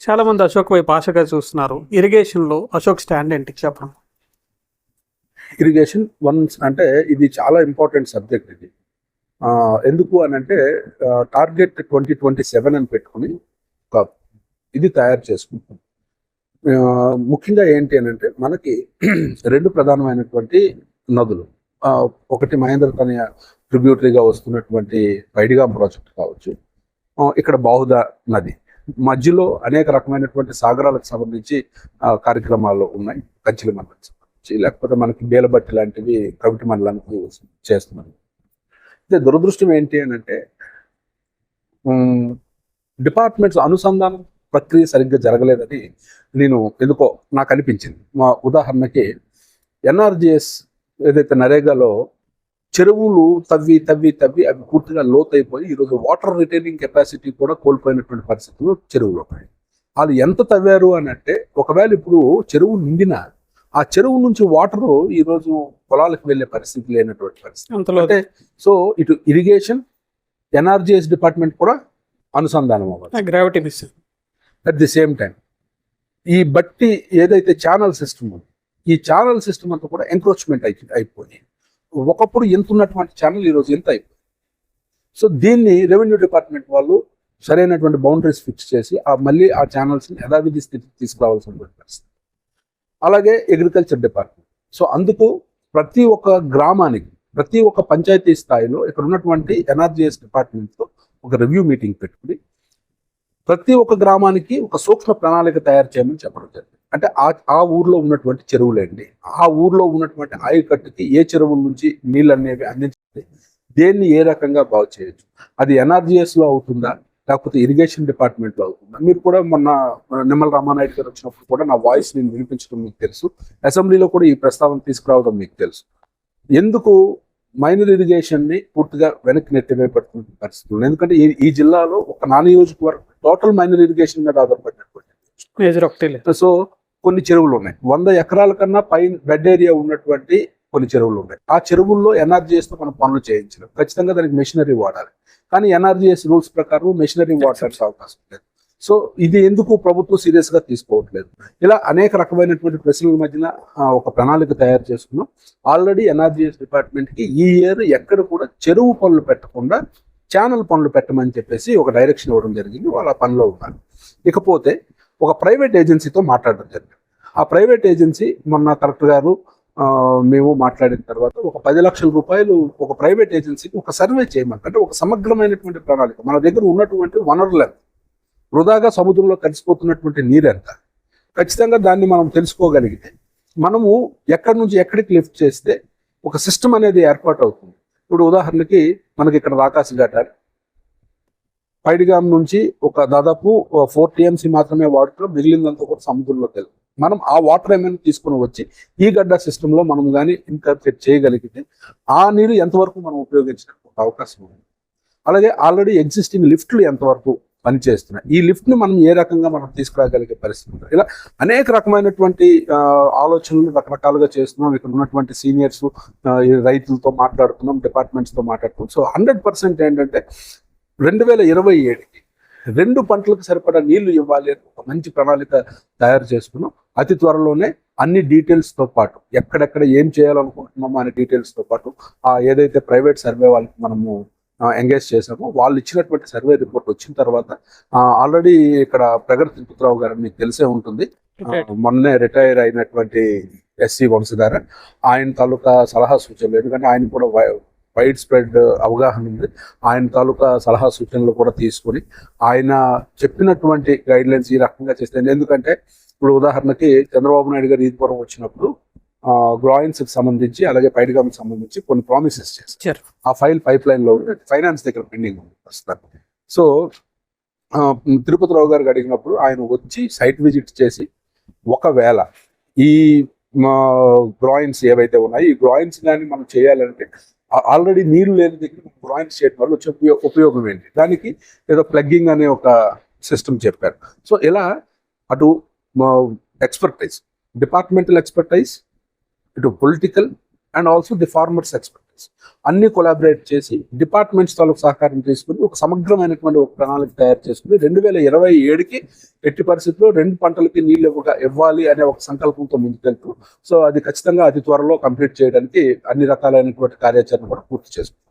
చాలా మంది అశోక్ వైపు ఆశగా చూస్తున్నారు. ఇరిగేషన్ లో అశోక్ స్టాండ్ ఏంటి చెప్పండి. ఇరిగేషన్ వన్స్ అంటే ఇది చాలా ఇంపార్టెంట్ సబ్జెక్ట్ ఇది. ఎందుకు అని అంటే టార్గెట్ 2027 అని పెట్టుకుని ఒక ఇది తయారు చేసుకుంటాం. ముఖ్యంగా ఏంటి అని అంటే మనకి రెండు ప్రధానమైనటువంటి నదులు, ఒకటి మహేంద్ర తనయ ట్రిబ్యూటరీగా వస్తున్నటువంటి పైడిగాం ప్రాజెక్ట్ కావచ్చు, ఇక్కడ బాహుదా నది మధ్యలో అనేక రకమైనటువంటి సాగరాలకు సంబంధించి కార్యక్రమాలు ఉన్నాయి. కంచిలి మండలం సంబంధించి, లేకపోతే మనకి బేలబట్టి లాంటివి కవిటి మండలానికి చేస్తున్నారు. అయితే దురదృష్టం ఏంటి అని అంటే డిపార్ట్మెంట్స్ అనుసంధానం ప్రక్రియ సరిగ్గా జరగలేదని ఎందుకో నాకు అనిపించింది. మా ఉదాహరణకి ఎన్ఆర్జిఎస్ ఏదైతే నరేగాలో చెరువులు తవ్వి తవ్వి తవ్వి అవి పూర్తిగా లోతైపోయి ఈరోజు వాటర్ రిటైనింగ్ కెపాసిటీ కూడా కోల్పోయినటువంటి పరిస్థితులు చెరువులు ఉన్నాయి. వాళ్ళు ఎంత తవ్వారు అని అంటే, ఒకవేళ ఇప్పుడు చెరువు నిండినా ఆ చెరువు నుంచి వాటర్ ఈరోజు పొలాలకు వెళ్ళే పరిస్థితి లేనటువంటి పరిస్థితి అంటే, సో ఇటు ఇరిగేషన్ ఎన్ఆర్జిఎస్ డిపార్ట్మెంట్ కూడా అనుసంధానం అవ్వాలి. Gravity miss at the same time ఈ బట్టి ఏదైతే ఛానల్ సిస్టమ్ ఉంది, ఈ ఛానల్ సిస్టమ్ అంతా కూడా ఎంక్రోచ్మెంట్ అయిపోయి ఒకప్పుడు ఎంత ఉన్నటువంటి ఛానల్ ఈరోజు ఎంత అయిపోయింది. సో దీన్ని రెవెన్యూ డిపార్ట్మెంట్ వాళ్ళు సరైనటువంటి బౌండరీస్ ఫిక్స్ చేసి మళ్ళీ ఆ ఛానల్స్ని యథావిధి స్థితికి తీసుకురావాల్సినటువంటి పరిస్థితి. అలాగే అగ్రికల్చర్ డిపార్ట్మెంట్. సో అందుకు ప్రతి ఒక్క గ్రామానికి, ప్రతి ఒక్క పంచాయతీ స్థాయిలో ఇక్కడ ఉన్నటువంటి ఎన్ఆర్జిఎస్ డిపార్ట్మెంట్తో ఒక రివ్యూ మీటింగ్ పెట్టుకుని ప్రతి ఒక్క గ్రామానికి ఒక సూక్ష్మ ప్రణాళిక తయారు చేయమని చెప్పడం జరిగింది. అంటే ఆ ఊర్లో ఉన్నటువంటి చెరువులేండి, ఆ ఊర్లో ఉన్నటువంటి ఆయకట్టుకి ఏ చెరువుల నుంచి నీళ్ళు అనేవి అందించాలి, దేన్ని ఏ రకంగా బాగు చేయొచ్చు, అది ఎన్ఆర్జిఎస్లో అవుతుందా లేకపోతే ఇరిగేషన్ డిపార్ట్మెంట్లో అవుతుందా. మీరు కూడా మొన్న నిమ్మల రామానాయుడు గారు వచ్చినప్పుడు కూడా నా వాయిస్ నేను వినిపించడం మీకు తెలుసు, అసెంబ్లీలో కూడా ఈ ప్రస్తావన తీసుకురావడం మీకు తెలుసు. ఎందుకు మైనర్ ఇరిగేషన్ని పూర్తిగా వెనక్కి నెట్టివేయబడుతున్న పరిస్థితులు, ఎందుకంటే ఈ జిల్లాలో ఒక నియోజకవర్గం టోటల్ మైనర్ ఇరిగేషన్ మీద ఆధారపడినటువంటి సో కొన్ని చెరువులు ఉన్నాయి. 100 ఎకరాల కన్నా పైన బెడ్ ఏరియా ఉన్నటువంటి కొన్ని చెరువులు ఉన్నాయి. ఆ చెరువుల్లో ఎన్ఆర్జిఎస్తో మనం పనులు చేయించలేం, ఖచ్చితంగా దానికి మెషినరీ వాడాలి. కానీ ఎన్ఆర్జిఎస్ రూల్స్ ప్రకారం మెషినరీ వాడాల్సిన అవకాశం లేదు. సో ఇది ఎందుకు ప్రభుత్వం సీరియస్గా తీసుకోవట్లేదు. ఇలా అనేక రకమైనటువంటి ప్రశ్నల మధ్యన ఒక ప్రణాళిక తయారు చేసుకున్నాం. ఆల్రెడీ ఎన్ఆర్జిఎస్ డిపార్ట్మెంట్కి ఈ ఇయర్ ఎక్కడ కూడా చెరువు పనులు పెట్టకుండా ఛానల్ పనులు పెట్టమని చెప్పేసి ఒక డైరెక్షన్ ఇవ్వడం జరిగింది. వాళ్ళు ఆ పనిలో ఉన్నారు. ఇకపోతే ఒక ప్రైవేట్ ఏజెన్సీతో మాట్లాడడం జరిగింది. ఆ ప్రైవేట్ ఏజెన్సీ మొన్న కలెక్టర్ గారు మేము మాట్లాడిన తర్వాత ఒక 10 లక్షల రూపాయలు ఒక ప్రైవేట్ ఏజెన్సీకి ఒక సర్వే చేయమని, అంటే ఒక సమగ్రమైనటువంటి ప్రణాళిక, మన దగ్గర ఉన్నటువంటి వనరులు ఎంత, వృధాగా సముద్రంలో కలిసిపోతున్నటువంటి నీరు ఎంత, ఖచ్చితంగా దాన్ని మనం తెలుసుకోగలిగితే మనము ఎక్కడి నుంచి ఎక్కడికి లిఫ్ట్ చేస్తే ఒక సిస్టమ్ అనేది ఏర్పాటు అవుతుంది. ఇప్పుడు ఉదాహరణకి మనకి ఇక్కడ రాకాసి ఘాటాలు పైడిగాం నుంచి ఒక దాదాపు 4 TMC మాత్రమే వాటర్, మిగిలిందంతా కూడా సముద్రంలో తెలుసు. మనం ఆ వాటర్ ఏమైనా తీసుకుని వచ్చి ఈ గడ్డ సిస్టంలో మనం కానీ ఇన్కర్పొరేట్ చేయగలిగితే ఆ నీరు ఎంతవరకు మనం ఉపయోగించడానికి అవకాశం ఉంది. అలాగే ఆల్రెడీ ఎగ్జిస్టింగ్ లిఫ్ట్లు ఎంతవరకు పనిచేస్తున్నాయి, ఈ లిఫ్ట్ని మనం ఏ రకంగా మనం తీసుకురాగలిగే పరిస్థితి ఉంది. ఇలా అనేక రకమైనటువంటి ఆలోచనలు రకరకాలుగా చేస్తున్నాం. ఇక్కడ ఉన్నటువంటి సీనియర్స్, రైతులతో మాట్లాడుతున్నాం, డిపార్ట్మెంట్స్తో మాట్లాడుతున్నాం. సో 100% ఏంటంటే 2027కి 2 పంటలకు సరిపడా నీళ్లు ఇవ్వాలి అని ఒక మంచి ప్రణాళిక తయారు చేసుకున్నాం. అతి త్వరలోనే అన్ని డీటెయిల్స్తో పాటు ఎక్కడెక్కడ ఏం చేయాలనుకుంటున్నామో అనే డీటెయిల్స్తో పాటు ఏదైతే ప్రైవేట్ సర్వే వాళ్ళకి మనము ఎంగేజ్ చేశామో వాళ్ళు ఇచ్చినటువంటి సర్వే రిపోర్ట్ వచ్చిన తర్వాత ఆల్రెడీ ఇక్కడ ప్రగతి తిరుపతిరావు గారు మీకు తెలిసే ఉంటుంది, మొన్నే రిటైర్ అయినటువంటి ఎస్సీ వంశధార, ఆయన తాలూకా సలహా సూచనలు, ఎందుకంటే ఆయన కూడా వైడ్ స్ప్రెడ్ అవగాహన ఉంది, ఆయన తాలూకా సలహా సూచనలు కూడా తీసుకొని ఆయన చెప్పినటువంటి గైడ్లైన్స్ ఈ రకంగా చేస్తే, ఎందుకంటే ఇప్పుడు ఉదాహరణకి చంద్రబాబు నాయుడు గారు ఈదుపురం వచ్చినప్పుడు గ్రాయిన్స్కి సంబంధించి అలాగే పైడిగాంకి సంబంధించి కొన్ని ప్రామిసెస్ చేశారు. ఆ ఫైల్ పైప్ లైన్లో ఫైనాన్స్ దగ్గర పెండింగ్ ఉంది ప్రస్తుతానికి. సో తిరుపతిరావు గారికి అడిగినప్పుడు ఆయన వచ్చి సైట్ విజిట్ చేసి ఒకవేళ ఈ గ్రాయిన్స్ ఏవైతే ఉన్నాయో ఈ గ్రాయిన్స్ కానీ మనం చేయాలంటే ఆల్రెడీ నీళ్లు లేని దగ్గర గ్రాయిన్స్ చేయడం వల్ల వచ్చే ఉపయోగం ఏంటి, దానికి ఏదో ప్లగ్గింగ్ అనే ఒక సిస్టమ్ చెప్పారు. సో ఇలా అటు ఎక్స్పర్టైజ్, డిపార్ట్మెంటల్ ఎక్స్పర్టైజ్, ఇటు political and also the farmers expertise, departments అన్ని కొలాబరేట్ చేసి డిపార్ట్మెంట్స్ తాలూకు సహకారం తీసుకుని ఒక సమగ్రమైనటువంటి ఒక ప్రణాళిక తయారు చేసుకుని 2027కి ఎట్టి పరిస్థితుల్లో 2 పంటలకి నీళ్లు ఇవ్వాలి అనే ఒక సంకల్పంతో ముందుకెళ్తూ సో అది ఖచ్చితంగా అతి త్వరలో కంప్లీట్ చేయడానికి అన్ని రకాలైనటువంటి కార్యాచరణ కూడా పూర్తి చేసుకుంటాం.